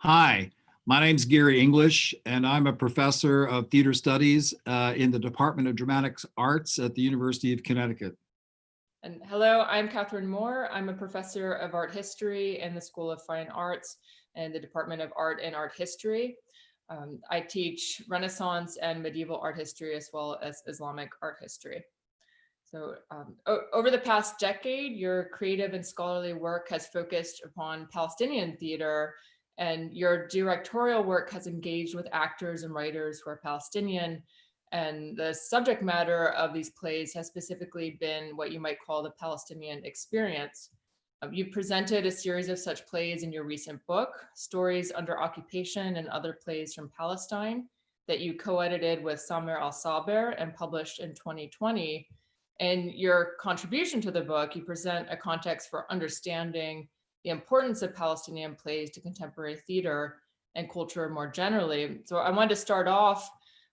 Hi, my name's Gary English, and I'm a professor of theater studies in the Department of Dramatic Arts at the University of Connecticut. And hello, I'm Kathryn Moore. I'm a professor of art history in the School of Fine Arts and the Department of Art and Art History. I teach Renaissance and medieval art history as well as Islamic art history. So over the past decade, your creative and scholarly work has focused upon Palestinian theater, and your directorial work has engaged with actors and writers who are Palestinian. And the subject matter of these plays has specifically been what you might call the Palestinian experience. You've presented a series of such plays in your recent book, Stories Under Occupation and Other Plays from Palestine, that you co-edited with Samer Al-Saber and published in 2020. In your contribution to the book, you present a context for understanding the importance of Palestinian plays to contemporary theater and culture more generally. So I wanted to start off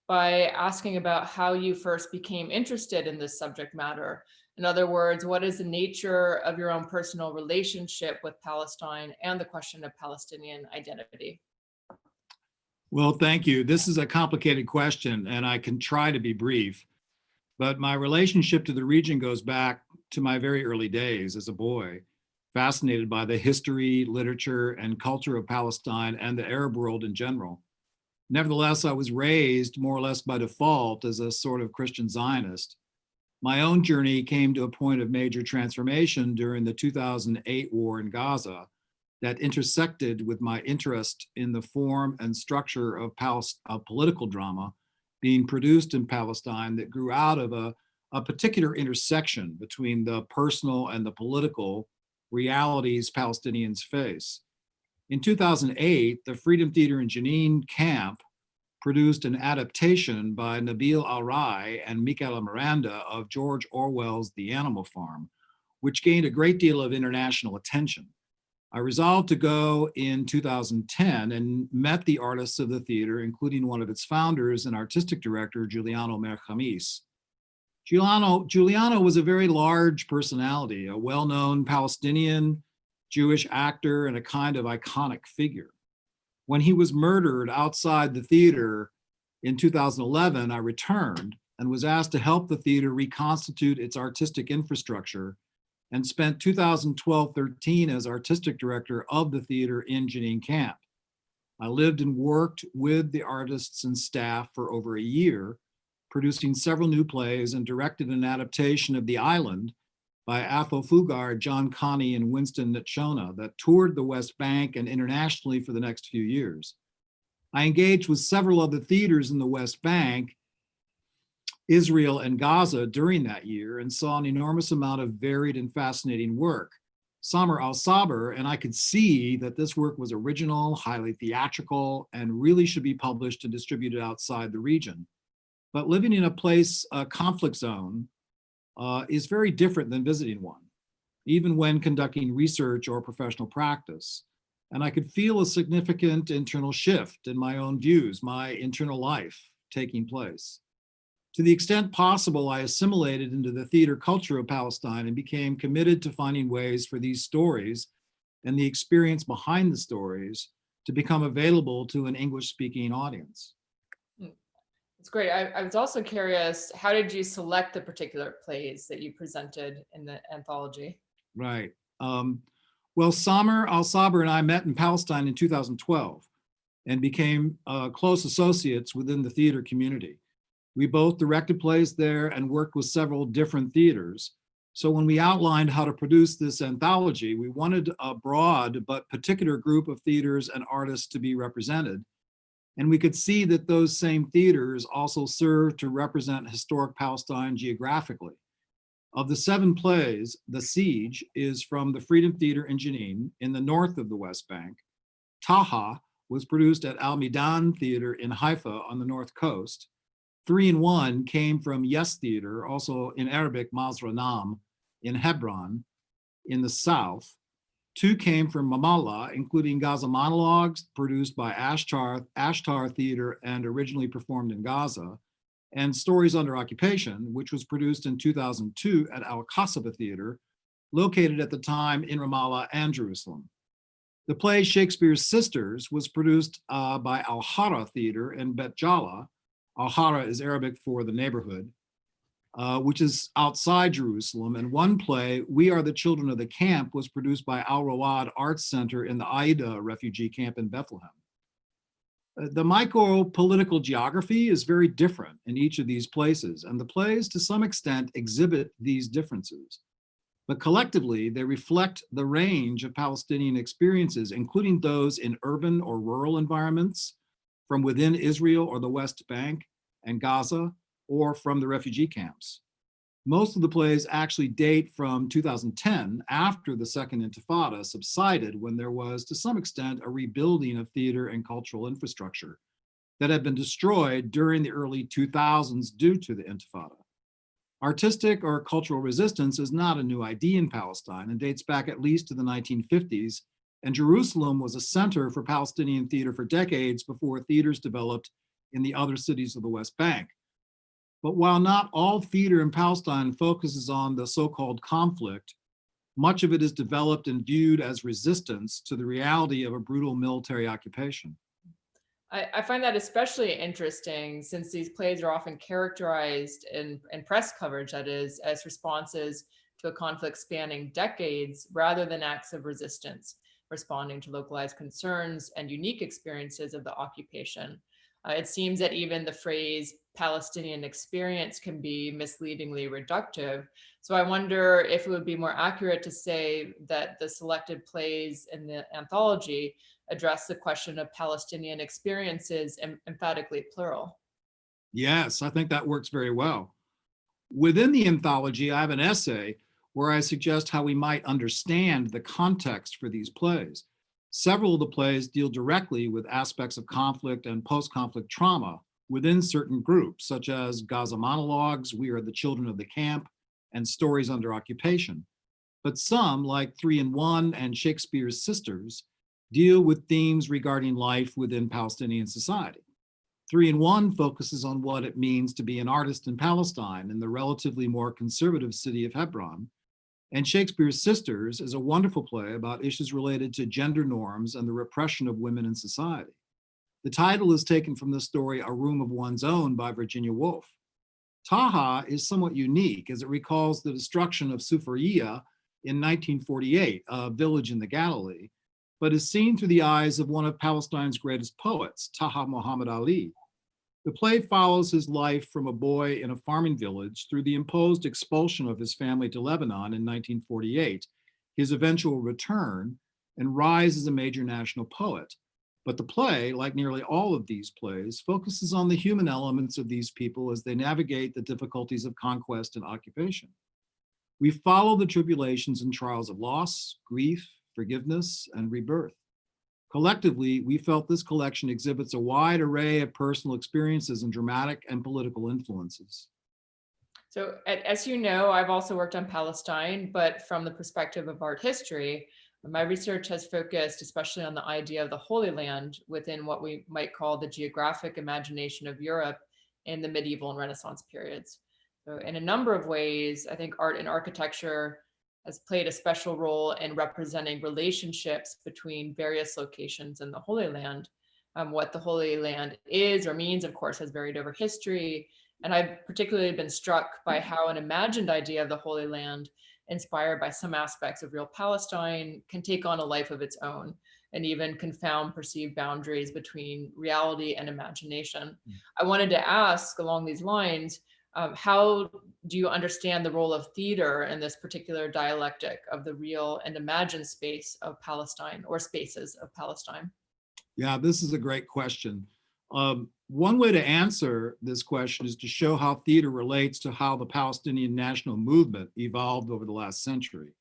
by asking about how you first became interested in this subject matter. In other words, what is the nature of your own personal relationship with Palestine and the question of Palestinian identity? Well, thank you. This is a complicated question, and I can try to be brief. But my relationship to the region goes back to my very early days as a boy, fascinated by the history, literature, and culture of Palestine and the Arab world in general. Nevertheless, I was raised more or less by default as a sort of Christian Zionist. My own journey came to a point of major transformation during the 2008 war in Gaza that intersected with my interest in the form and structure of political drama being produced in Palestine that grew out of a particular intersection between the personal and the political realities Palestinians face. In 2008, the Freedom Theatre in Jenin Camp produced an adaptation by Nabil Al-Rai and Michaela Miranda of George Orwell's The Animal Farm, which gained a great deal of international attention. I resolved to go in 2010 and met the artists of the theater, including one of its founders and artistic director, Giuliano Merchamis. Giuliano was a very large personality, a well-known Palestinian Jewish actor and a kind of iconic figure. When he was murdered outside the theater in 2011, I returned and was asked to help the theater reconstitute its artistic infrastructure and spent 2012-13 as artistic director of the theater in Jenin Camp. I lived and worked with the artists and staff for over a year, producing several new plays and directed an adaptation of The Island by Athol Fugard, John Connie, and Winston Nitshona that toured the West Bank and internationally for the next few years. I engaged with several other theaters in the West Bank, Israel, and Gaza during that year and saw an enormous amount of varied and fascinating work. Samer Al-Saber and I could see that this work was original, highly theatrical, and really should be published and distributed outside the region. But living in a conflict zone, is very different than visiting one, even when conducting research or professional practice. And I could feel a significant internal shift in my own views, my internal life taking place. To the extent possible, I assimilated into the theater culture of Palestine and became committed to finding ways for these stories and the experience behind the stories to become available to an English-speaking audience. It's great. I was also curious, how did you select the particular plays that you presented in the anthology? Right. Well, Samer Al-Saber and I met in Palestine in 2012 and became close associates within the theater community. We both directed plays there and worked with several different theaters. So when we outlined how to produce this anthology, we wanted a broad but particular group of theaters and artists to be represented. And we could see that those same theaters also serve to represent historic Palestine geographically. Of the 7 plays, The Siege is from the Freedom Theatre in Jenin in the north of the West Bank. Taha was produced at Al Midan Theatre in Haifa on the north coast. 3 and 1 came from Yes Theatre, also in Arabic, Masra Nam, in Hebron in the south. 2 came from Ramallah, including Gaza Monologues, produced by Ashtar Theater and originally performed in Gaza, and Stories Under Occupation, which was produced in 2002 at Al-Qasaba Theater, located at the time in Ramallah and Jerusalem. The play Shakespeare's Sisters was produced by Al-Hara Theater in Bet Jala. Al-Hara is Arabic for the neighborhood, which is outside Jerusalem. And one play, We Are the Children of the Camp, was produced by Al Rawad Arts Center in the Aida Refugee Camp in Bethlehem. The micro-political geography is very different in each of these places, and the plays, to some extent, exhibit these differences. But collectively, they reflect the range of Palestinian experiences, including those in urban or rural environments, from within Israel or the West Bank and Gaza, or from the refugee camps. Most of the plays actually date from 2010, after the Second Intifada subsided, when there was, to some extent, a rebuilding of theater and cultural infrastructure that had been destroyed during the early 2000s due to the Intifada. Artistic or cultural resistance is not a new idea in Palestine and dates back at least to the 1950s, and Jerusalem was a center for Palestinian theater for decades before theaters developed in the other cities of the West Bank. But while not all theater in Palestine focuses on the so-called conflict, much of it is developed and viewed as resistance to the reality of a brutal military occupation. I find that especially interesting, since these plays are often characterized in press coverage, that is, as responses to a conflict spanning decades rather than acts of resistance, responding to localized concerns and unique experiences of the occupation. It seems that even the phrase Palestinian experience can be misleadingly reductive. So I wonder if it would be more accurate to say that the selected plays in the anthology address the question of Palestinian experiences, emphatically plural. Yes, I think that works very well. Within the anthology, I have an essay where I suggest how we might understand the context for these plays. Several of the plays deal directly with aspects of conflict and post-conflict trauma within certain groups, such as Gaza Monologues, We Are the Children of the Camp, and Stories Under Occupation. But some, like 3 in 1 and Shakespeare's Sisters, deal with themes regarding life within Palestinian society. 3 in 1 focuses on what it means to be an artist in Palestine in the relatively more conservative city of Hebron. And Shakespeare's Sisters is a wonderful play about issues related to gender norms and the repression of women in society. The title is taken from the story A Room of One's Own by Virginia Woolf. Taha is somewhat unique, as it recalls the destruction of Sufariya in 1948, a village in the Galilee, but is seen through the eyes of one of Palestine's greatest poets, Taha Muhammad Ali. The play follows his life from a boy in a farming village through the imposed expulsion of his family to Lebanon in 1948, his eventual return, and rise as a major national poet. But the play, like nearly all of these plays, focuses on the human elements of these people as they navigate the difficulties of conquest and occupation. We follow the tribulations and trials of loss, grief, forgiveness, and rebirth. Collectively, we felt this collection exhibits a wide array of personal experiences and dramatic and political influences. So as you know, I've also worked on Palestine, but from the perspective of art history. My research has focused especially on the idea of the Holy Land within what we might call the geographic imagination of Europe in the medieval and Renaissance periods. So in a number of ways, I think art and architecture has played a special role in representing relationships between various locations in the Holy Land. What the Holy Land is or means, of course, has varied over history. And I've particularly been struck by how an imagined idea of the Holy Land, inspired by some aspects of real Palestine, can take on a life of its own and even confound perceived boundaries between reality and imagination. I wanted to ask along these lines, how do you understand the role of theater in this particular dialectic of the real and imagined space of Palestine, or spaces of Palestine? Yeah, this is a great question. One way to answer this question is to show how theater relates to how the Palestinian national movement evolved over the last century.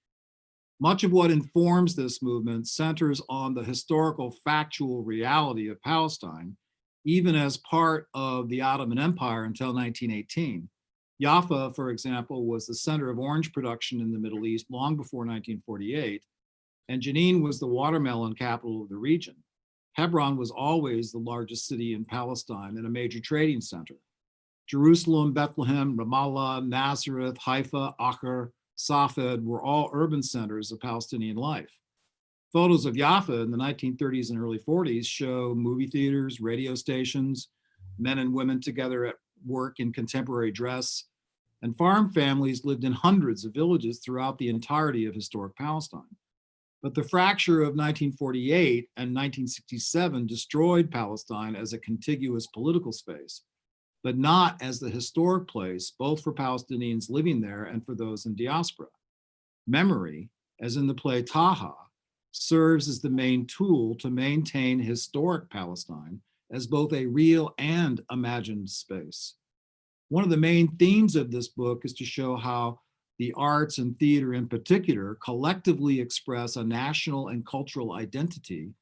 Much of what informs this movement centers on the historical factual reality of Palestine, even as part of the Ottoman Empire until 1918. Jaffa, for example, was the center of orange production in the Middle East long before 1948, and Jenin was the watermelon capital of the region. Hebron was always the largest city in Palestine and a major trading center. Jerusalem, Bethlehem, Ramallah, Nazareth, Haifa, Acre, Safed were all urban centers of Palestinian life. Photos of Jaffa in the 1930s and early 40s show movie theaters, radio stations, men and women together at work in contemporary dress, and farm families lived in hundreds of villages throughout the entirety of historic Palestine. But the fracture of 1948 and 1967 destroyed Palestine as a contiguous political space, but not as the historic place, both for Palestinians living there and for those in diaspora. Memory, as in the play Taha, serves as the main tool to maintain historic Palestine as both a real and imagined space. One of the main themes of this book is to show how the arts and theater in particular collectively express a national and cultural identity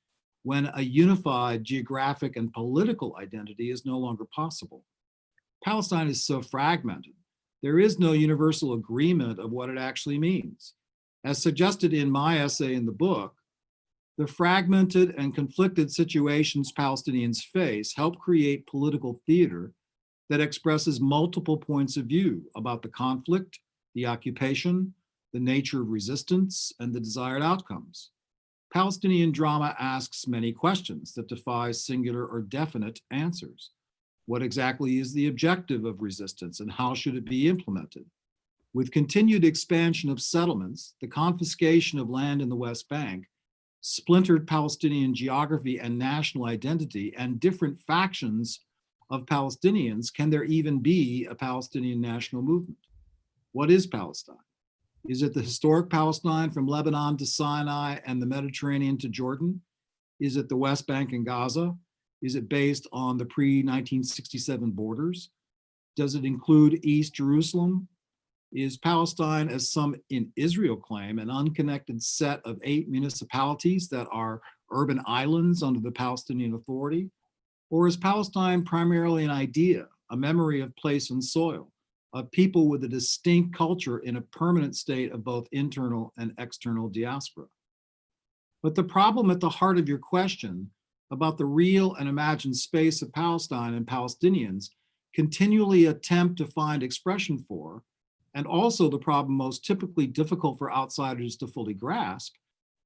when a unified geographic and political identity is no longer possible. Palestine is so fragmented, there is no universal agreement of what it actually means. As suggested in my essay in the book, the fragmented and conflicted situations Palestinians face help create political theater that expresses multiple points of view about the conflict, the occupation, the nature of resistance, and the desired outcomes. Palestinian drama asks many questions that defy singular or definite answers. What exactly is the objective of resistance and how should it be implemented? With continued expansion of settlements, the confiscation of land in the West Bank, splintered Palestinian geography and national identity, and different factions of Palestinians, can there even be a Palestinian national movement? What is Palestine? Is it the historic Palestine from Lebanon to Sinai and the Mediterranean to Jordan? Is it the West Bank and Gaza? Is it based on the pre-1967 borders? Does it include East Jerusalem? Is Palestine, as some in Israel claim, an unconnected set of 8 municipalities that are urban islands under the Palestinian Authority? Or is Palestine primarily an idea, a memory of place and soil, of people with a distinct culture in a permanent state of both internal and external diaspora? But the problem at the heart of your question about the real and imagined space of Palestine and Palestinians continually attempt to find expression for, and also the problem most typically difficult for outsiders to fully grasp,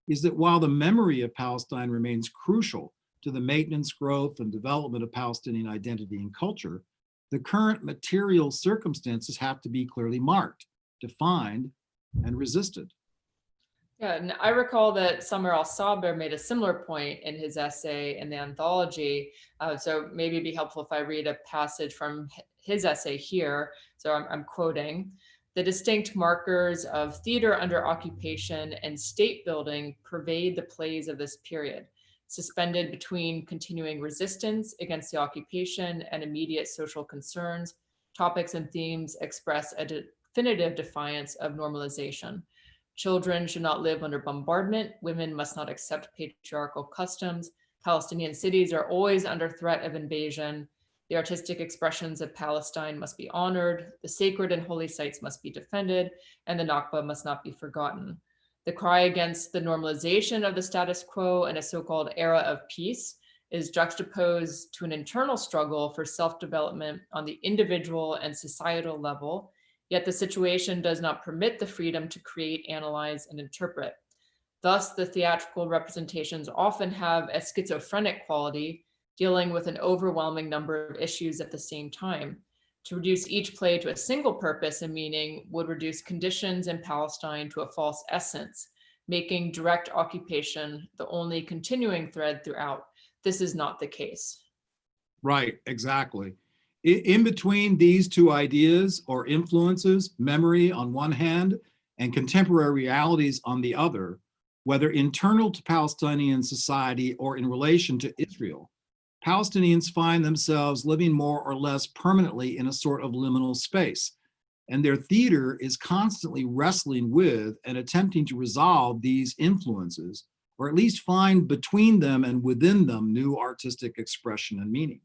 is that while the memory of Palestine remains crucial to the maintenance, growth, and development of Palestinian identity and culture, the current material circumstances have to be clearly marked, defined, and resisted. Yeah, and I recall that Samer Al-Saber made a similar point in his essay in the anthology. So maybe it'd be helpful if I read a passage from his essay here. So I'm quoting: "The distinct markers of theater under occupation and state building pervade the plays of this period, suspended between continuing resistance against the occupation and immediate social concerns. Topics and themes express a definitive defiance of normalization. Children should not live under bombardment. Women must not accept patriarchal customs. Palestinian cities are always under threat of invasion. The artistic expressions of Palestine must be honored. The sacred and holy sites must be defended, and the Nakba must not be forgotten. The cry against the normalization of the status quo and a so-called era of peace is juxtaposed to an internal struggle for self-development on the individual and societal level. Yet the situation does not permit the freedom to create, analyze, and interpret. Thus, the theatrical representations often have a schizophrenic quality, dealing with an overwhelming number of issues at the same time. To reduce each play to a single purpose and meaning would reduce conditions in Palestine to a false essence, making direct occupation the only continuing thread throughout. This is not the case." Right, exactly. In between these two ideas or influences, memory on one hand and contemporary realities on the other, whether internal to Palestinian society or in relation to Israel, Palestinians find themselves living more or less permanently in a sort of liminal space, and their theater is constantly wrestling with and attempting to resolve these influences, or at least find between them and within them new artistic expression and meaning.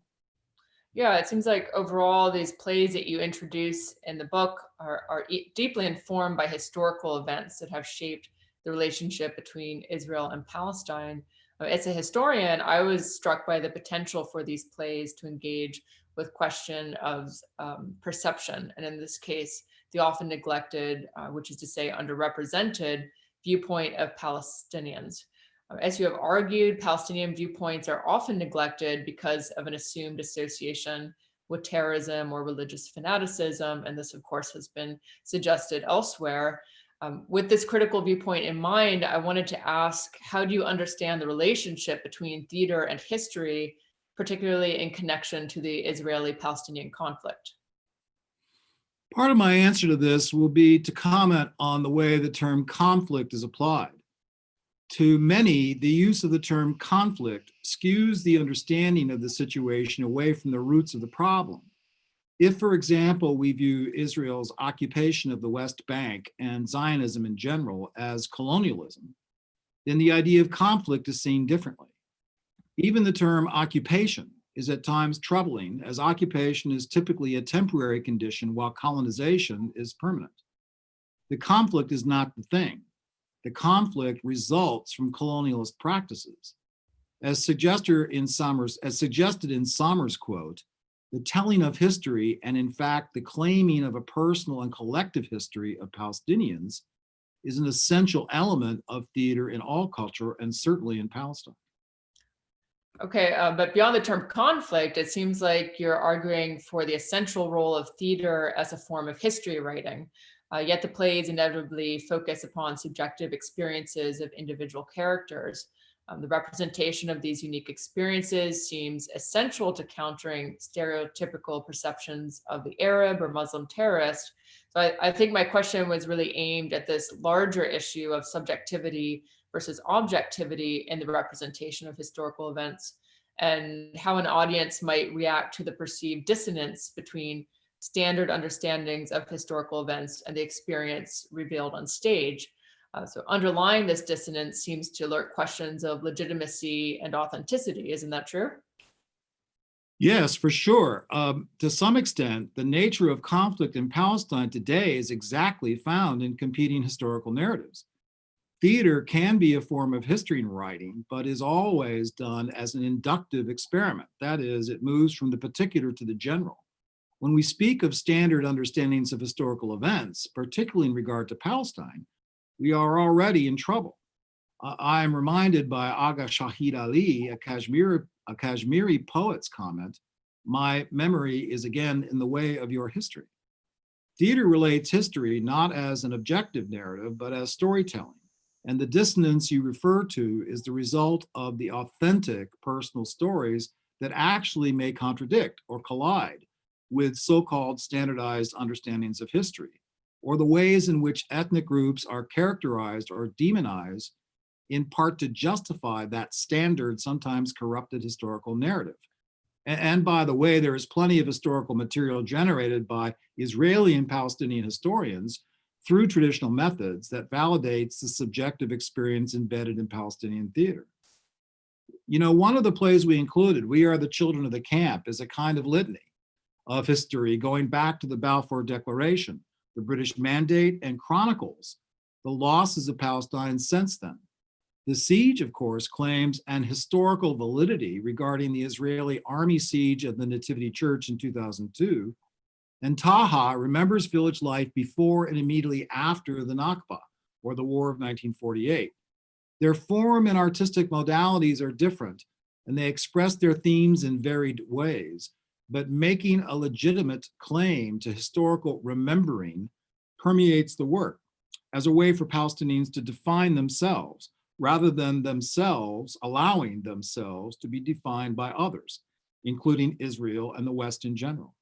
Yeah, it seems like overall these plays that you introduce in the book are deeply informed by historical events that have shaped the relationship between Israel and Palestine. As a historian, I was struck by the potential for these plays to engage with question of perception, and in this case, the often neglected, which is to say underrepresented, viewpoint of Palestinians. As you have argued, Palestinian viewpoints are often neglected because of an assumed association with terrorism or religious fanaticism, and this, of course, has been suggested elsewhere. With this critical viewpoint in mind, I wanted to ask, how do you understand the relationship between theater and history, particularly in connection to the Israeli-Palestinian conflict? Part of my answer to this will be to comment on the way the term conflict is applied. To many, the use of the term conflict skews the understanding of the situation away from the roots of the problem. If, for example, we view Israel's occupation of the West Bank and Zionism in general as colonialism, then the idea of conflict is seen differently. Even the term occupation is at times troubling, as occupation is typically a temporary condition while colonization is permanent. The conflict is not the thing. The conflict results from colonialist practices. As suggested in Samer's quote, the telling of history, and in fact, the claiming of a personal and collective history of Palestinians, is an essential element of theater in all culture, and certainly in Palestine. Okay, but beyond the term conflict, it seems like you're arguing for the essential role of theater as a form of history writing. Yet the plays inevitably focus upon subjective experiences of individual characters. The representation of these unique experiences seems essential to countering stereotypical perceptions of the Arab or Muslim terrorist. So I think my question was really aimed at this larger issue of subjectivity versus objectivity in the representation of historical events, and how an audience might react to the perceived dissonance between standard understandings of historical events and the experience revealed on stage. So underlying this dissonance seems to lurk questions of legitimacy and authenticity. Isn't that true? Yes, for sure. To some extent, the nature of conflict in Palestine today is exactly found in competing historical narratives. Theater can be a form of history writing, but is always done as an inductive experiment. That is, it moves from the particular to the general. When we speak of standard understandings of historical events, particularly in regard to Palestine, we are already in trouble. I am reminded by Agha Shahid Ali, a Kashmiri poet's comment, "My memory is again in the way of your history." Theater relates history not as an objective narrative, but as storytelling. And the dissonance you refer to is the result of the authentic personal stories that actually may contradict or collide with so-called standardized understandings of history, or the ways in which ethnic groups are characterized or demonized in part to justify that standard, sometimes corrupted historical narrative. And by the way, there is plenty of historical material generated by Israeli and Palestinian historians through traditional methods that validates the subjective experience embedded in Palestinian theater. You know, one of the plays we included, We Are the Children of the Camp, is a kind of litany of history going back to the Balfour Declaration, the British Mandate, and chronicles the losses of Palestine since then. The siege, of course, claims an historical validity regarding the Israeli army siege of the Nativity Church in 2002, and Taha remembers village life before and immediately after the Nakba, or the War of 1948. Their form and artistic modalities are different, and they express their themes in varied ways, but making a legitimate claim to historical remembering permeates the work as a way for Palestinians to define themselves, rather than themselves allowing themselves to be defined by others, including Israel and the West in general.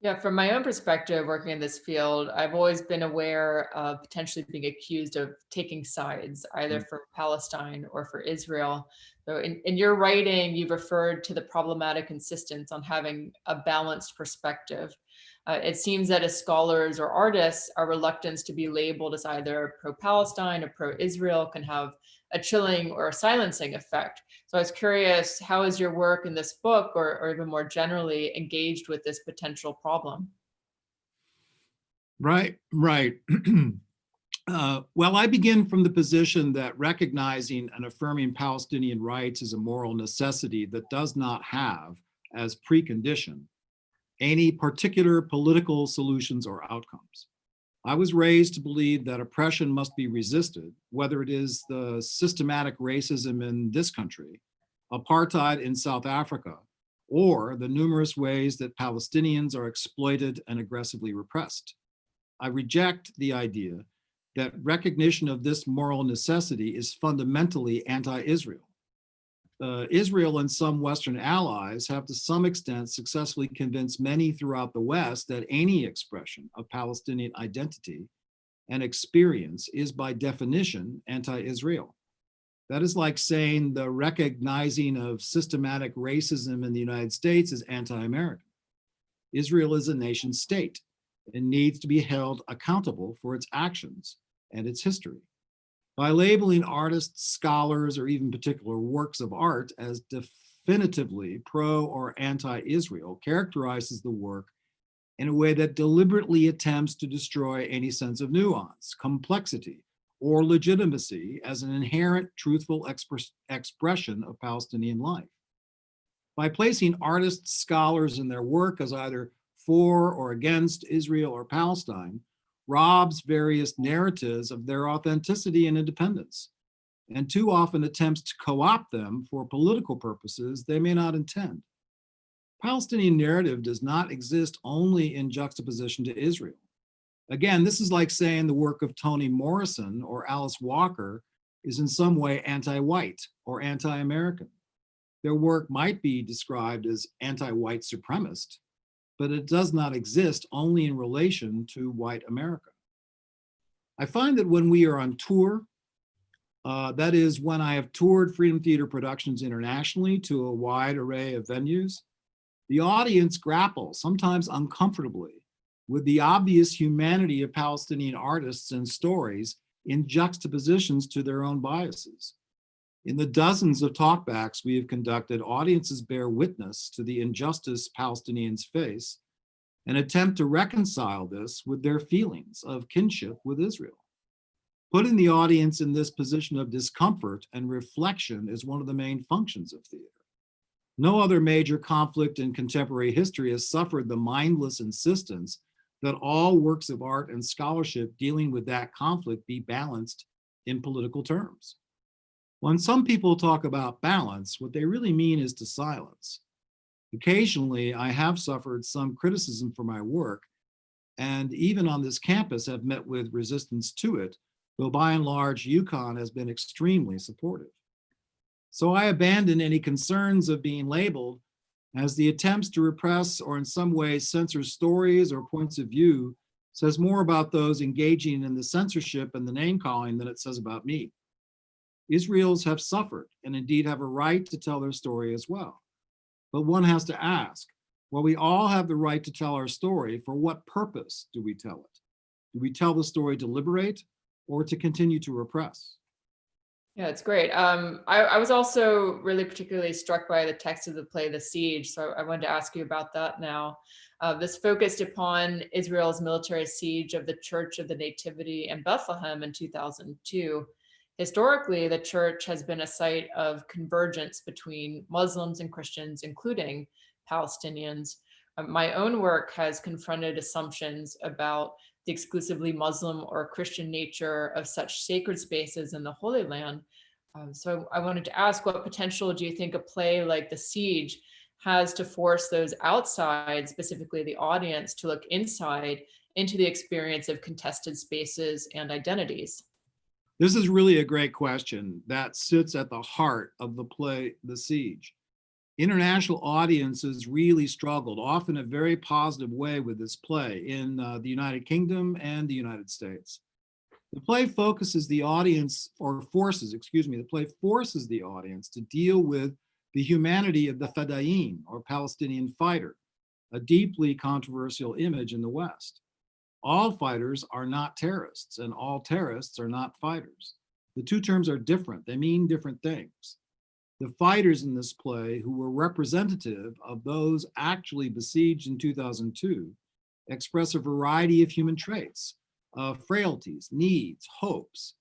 Yeah, from my own perspective, working in this field, I've always been aware of potentially being accused of taking sides, either for Palestine or for Israel. So in your writing, you've referred to the problematic insistence on having a balanced perspective. It seems that as scholars or artists, our reluctance to be labeled as either pro-Palestine or pro-Israel can have a chilling or a silencing effect. So I was curious, how is your work in this book, or even more generally, engaged with this potential problem? Right. Well, I begin from the position that recognizing and affirming Palestinian rights is a moral necessity that does not have as precondition any particular political solutions or outcomes. I was raised to believe that oppression must be resisted, whether it is the systematic racism in this country, apartheid in South Africa, or the numerous ways that Palestinians are exploited and aggressively repressed. I reject the idea that recognition of this moral necessity is fundamentally anti-Israel. Israel and some Western allies have to some extent successfully convinced many throughout the West that any expression of Palestinian identity and experience is by definition anti-Israel. That is like saying the recognizing of systematic racism in the United States is anti-American. Israel is a nation state and needs to be held accountable for its actions and its history. By labeling artists, scholars, or even particular works of art as definitively pro or anti-Israel characterizes the work in a way that deliberately attempts to destroy any sense of nuance, complexity, or legitimacy as an inherent truthful expression of Palestinian life. By placing artists, scholars, and their work as either for or against Israel or Palestine, robs various narratives of their authenticity and independence, and too often attempts to co-opt them for political purposes they may not intend. Palestinian narrative does not exist only in juxtaposition to Israel. Again, this is like saying the work of Toni Morrison or Alice Walker is in some way anti-white or anti-American. Their work might be described as anti-white supremacist, but it does not exist only in relation to white America. I find that when we are on tour, that is when I have toured Freedom Theatre productions internationally to a wide array of venues, the audience grapples, sometimes uncomfortably, with the obvious humanity of Palestinian artists and stories in juxtapositions to their own biases. In the dozens of talkbacks we have conducted, audiences bear witness to the injustice Palestinians face and attempt to reconcile this with their feelings of kinship with Israel. Putting the audience in this position of discomfort and reflection is one of the main functions of theater. No other major conflict in contemporary history has suffered the mindless insistence that all works of art and scholarship dealing with that conflict be balanced in political terms. When some people talk about balance, what they really mean is to silence. Occasionally, I have suffered some criticism for my work, and even on this campus have met with resistance to it, though by and large, UConn has been extremely supportive. So I abandon any concerns of being labeled, as the attempts to repress or in some way censor stories or points of view says more about those engaging in the censorship and the name calling than it says about me. Israelis have suffered and indeed have a right to tell their story as well. But one has to ask, well, we all have the right to tell our story. For what purpose do we tell it? Do we tell the story to liberate or to continue to repress? Yeah, it's great. I was also really particularly struck by the text of the play, The Siege. So I wanted to ask you about that now. This focused upon Israel's military siege of the Church of the Nativity in Bethlehem in 2002. Historically, the church has been a site of convergence between Muslims and Christians, including Palestinians. My own work has confronted assumptions about the exclusively Muslim or Christian nature of such sacred spaces in the Holy Land. So I wanted to ask, what potential do you think a play like The Siege has to force those outside, specifically the audience, to look inside into the experience of contested spaces and identities? This is really a great question that sits at the heart of the play, The Siege. International audiences really struggled, often in a very positive way, with this play in the United Kingdom and the United States. The play focuses the audience, or forces, the play forces the audience to deal with the humanity of the Fedayeen, or Palestinian fighter, a deeply controversial image in the West. All fighters are not terrorists, and all terrorists are not fighters. The two terms are different. They mean different things. The fighters in this play, who were representative of those actually besieged in 2002, express a variety of human traits, frailties, needs, hopes,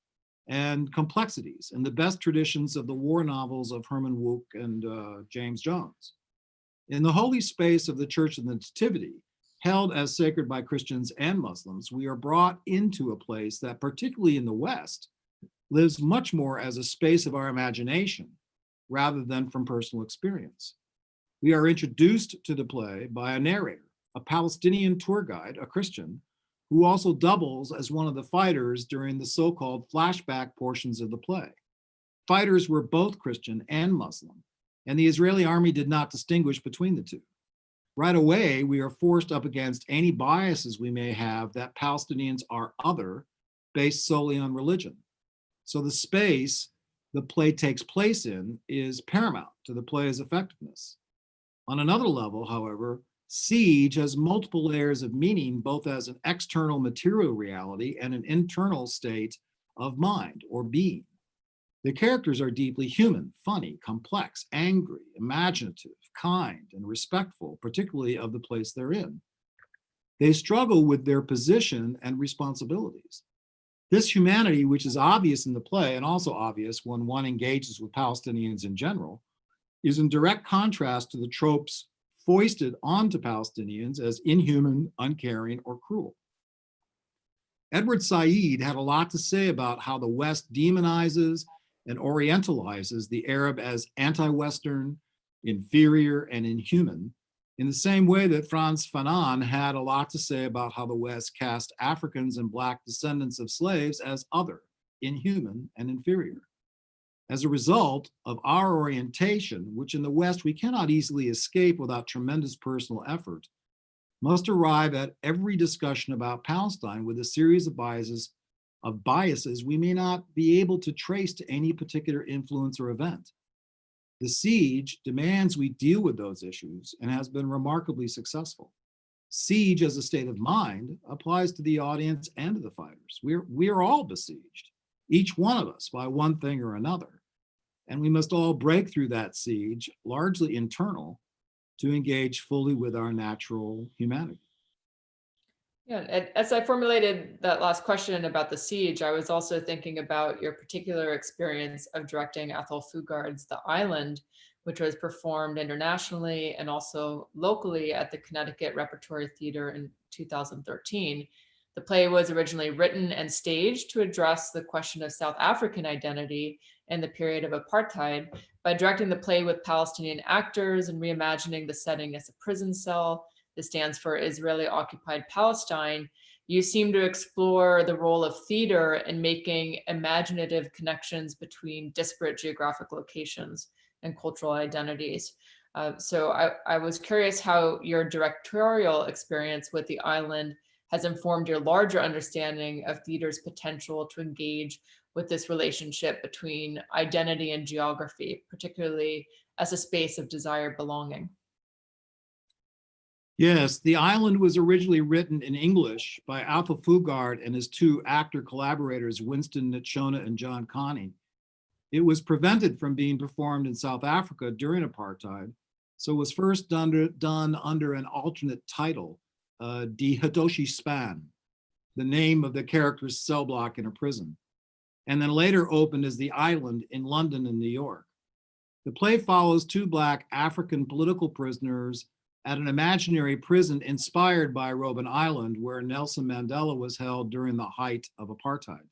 and complexities in the best traditions of the war novels of Herman Wouk and James Jones. In the holy space of the Church of the Nativity, held as sacred by Christians and Muslims, we are brought into a place that, particularly in the West, lives much more as a space of our imagination rather than from personal experience. We are introduced to the play by a narrator, a Palestinian tour guide, a Christian, who also doubles as one of the fighters during the so-called flashback portions of the play. Fighters were both Christian and Muslim, and the Israeli army did not distinguish between the two. Right away, we are forced up against any biases we may have that Palestinians are other, based solely on religion. So the space the play takes place in is paramount to the play's effectiveness. On another level, however, siege has multiple layers of meaning, both as an external material reality and an internal state of mind or being. The characters are deeply human, funny, complex, angry, imaginative, kind, and respectful, particularly of the place they're in. They struggle with their position and responsibilities. This humanity, which is obvious in the play and also obvious when one engages with Palestinians in general, is in direct contrast to the tropes foisted onto Palestinians as inhuman, uncaring, or cruel. Edward Said had a lot to say about how the West demonizes and orientalizes the Arab as anti-Western, inferior, and inhuman, in the same way that Frantz Fanon had a lot to say about how the West cast Africans and Black descendants of slaves as other, inhuman, and inferior. As a result of our orientation, which in the West we cannot easily escape without tremendous personal effort, must arrive at every discussion about Palestine with a series of biases we may not be able to trace to any particular influence or event. The siege demands we deal with those issues and has been remarkably successful. Siege as a state of mind applies to the audience and to the fighters. We are all besieged, each one of us, by one thing or another. And we must all break through that siege, largely internal, to engage fully with our natural humanity. Yeah, and as I formulated that last question about the siege, I was also thinking about your particular experience of directing Athol Fugard's The Island, which was performed internationally and also locally at the Connecticut Repertory Theatre in 2013. The play was originally written and staged to address the question of South African identity in the period of apartheid by directing the play with Palestinian actors and reimagining the setting as a prison cell. This stands for Israeli occupied Palestine. You seem to explore the role of theater in making imaginative connections between disparate geographic locations and cultural identities. So I was curious how your directorial experience with The Island has informed your larger understanding of theater's potential to engage with this relationship between identity and geography, particularly as a space of desired belonging. Yes, The Island was originally written in English by Athol Fugard and his two actor collaborators, Winston Nitshona and John Connie. It was prevented from being performed in South Africa during apartheid, so was first done under an alternate title, Die Hadoshi Span, the name of the character's cell block in a prison, and then later opened as The Island in London and New York. The play follows two Black African political prisoners at an imaginary prison inspired by Robben Island, where Nelson Mandela was held during the height of apartheid.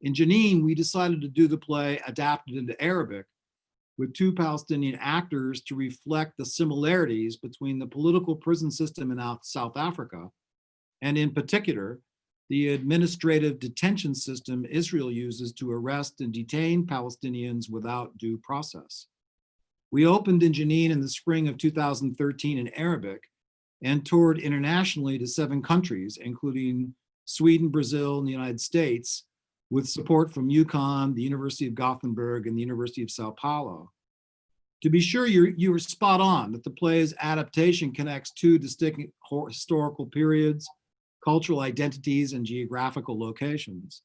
In Jenin, we decided to do the play adapted into Arabic with two Palestinian actors to reflect the similarities between the political prison system in South Africa, and in particular, the administrative detention system Israel uses to arrest and detain Palestinians without due process. We opened in Jenin in the spring of 2013 in Arabic and toured internationally to 7 countries, including Sweden, Brazil, and the United States, with support from UConn, the University of Gothenburg, and the University of Sao Paulo. To be sure, you were spot on that the play's adaptation connects two distinct historical periods, cultural identities, and geographical locations.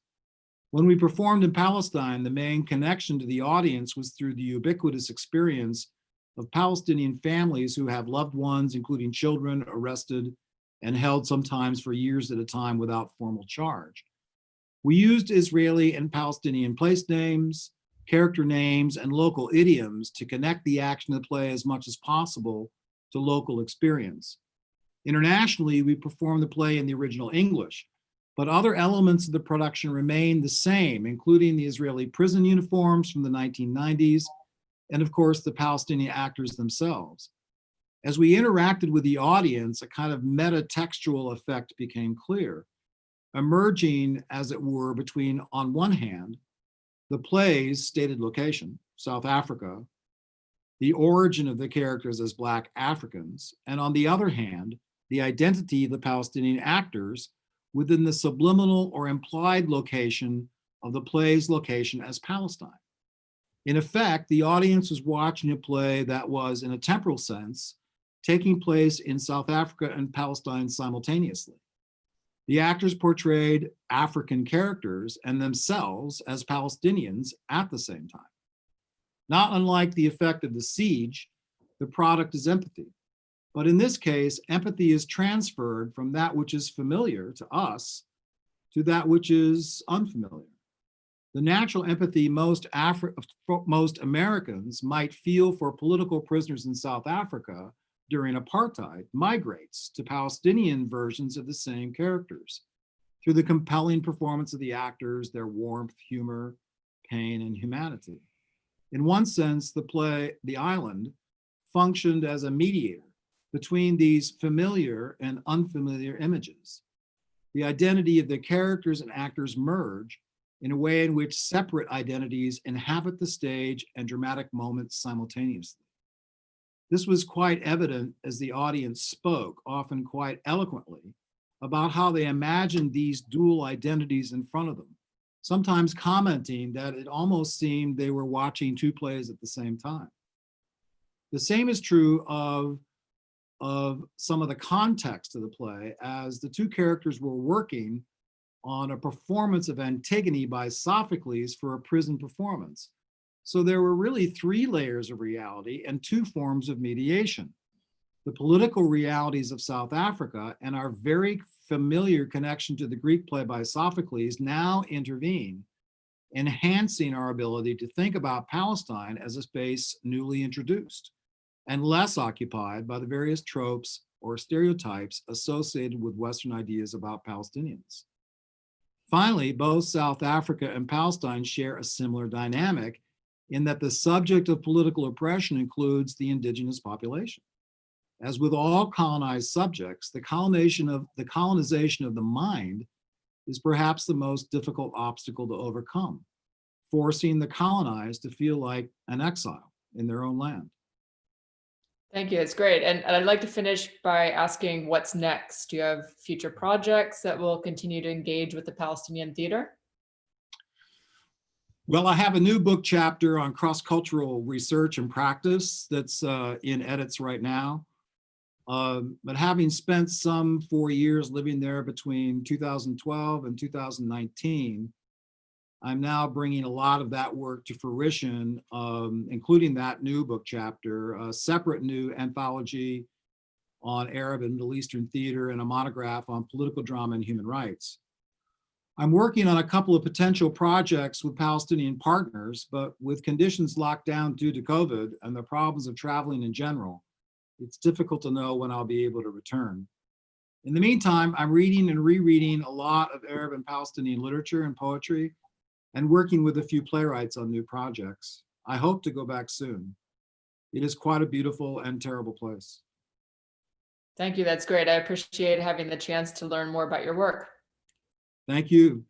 When we performed in Palestine, the main connection to the audience was through the ubiquitous experience of Palestinian families who have loved ones, including children, arrested and held sometimes for years at a time without formal charge. We used Israeli and Palestinian place names, character names, and local idioms to connect the action of the play as much as possible to local experience. Internationally, we performed the play in the original English, but other elements of the production remain the same, including the Israeli prison uniforms from the 1990s, and of course, the Palestinian actors themselves. As we interacted with the audience, a kind of meta-textual effect became clear, emerging, as it were, between, on one hand, the play's stated location, South Africa, the origin of the characters as Black Africans, and on the other hand, the identity of the Palestinian actors within the subliminal or implied location of the play's location as Palestine. In effect, the audience was watching a play that was, in a temporal sense, taking place in South Africa and Palestine simultaneously. The actors portrayed African characters and themselves as Palestinians at the same time. Not unlike the effect of the siege, the product is empathy. But in this case, empathy is transferred from that which is familiar to us to that which is unfamiliar. The natural empathy most Americans might feel for political prisoners in South Africa during apartheid migrates to Palestinian versions of the same characters through the compelling performance of the actors, their warmth, humor, pain, and humanity. In one sense, the play, The Island, functioned as a mediator between these familiar and unfamiliar images. The identity of the characters and actors merge in a way in which separate identities inhabit the stage and dramatic moments simultaneously. This was quite evident as the audience spoke, often quite eloquently, about how they imagined these dual identities in front of them, sometimes commenting that it almost seemed they were watching two plays at the same time. The same is true of some of the context of the play, as the two characters were working on a performance of Antigone by Sophocles for a prison performance. So there were really three layers of reality and two forms of mediation. The political realities of South Africa and our very familiar connection to the Greek play by Sophocles now intervene, enhancing our ability to think about Palestine as a space newly introduced and less occupied by the various tropes or stereotypes associated with Western ideas about Palestinians. Finally, both South Africa and Palestine share a similar dynamic in that the subject of political oppression includes the indigenous population. As with all colonized subjects, the colonization of the mind is perhaps the most difficult obstacle to overcome, forcing the colonized to feel like an exile in their own land. Thank you, it's great. And I'd like to finish by asking what's next? Do you have future projects that will continue to engage with the Palestinian theater? Well, I have a new book chapter on cross-cultural research and practice that's in edits right now. But having spent some 4 years living there between 2012 and 2019, I'm now bringing a lot of that work to fruition, including that new book chapter, a separate new anthology on Arab and Middle Eastern theater, and a monograph on political drama and human rights. I'm working on a couple of potential projects with Palestinian partners, but with conditions locked down due to COVID and the problems of traveling in general, it's difficult to know when I'll be able to return. In the meantime, I'm reading and rereading a lot of Arab and Palestinian literature and poetry, and working with a few playwrights on new projects. I hope to go back soon. It is quite a beautiful and terrible place. Thank you, that's great. I appreciate having the chance to learn more about your work. Thank you.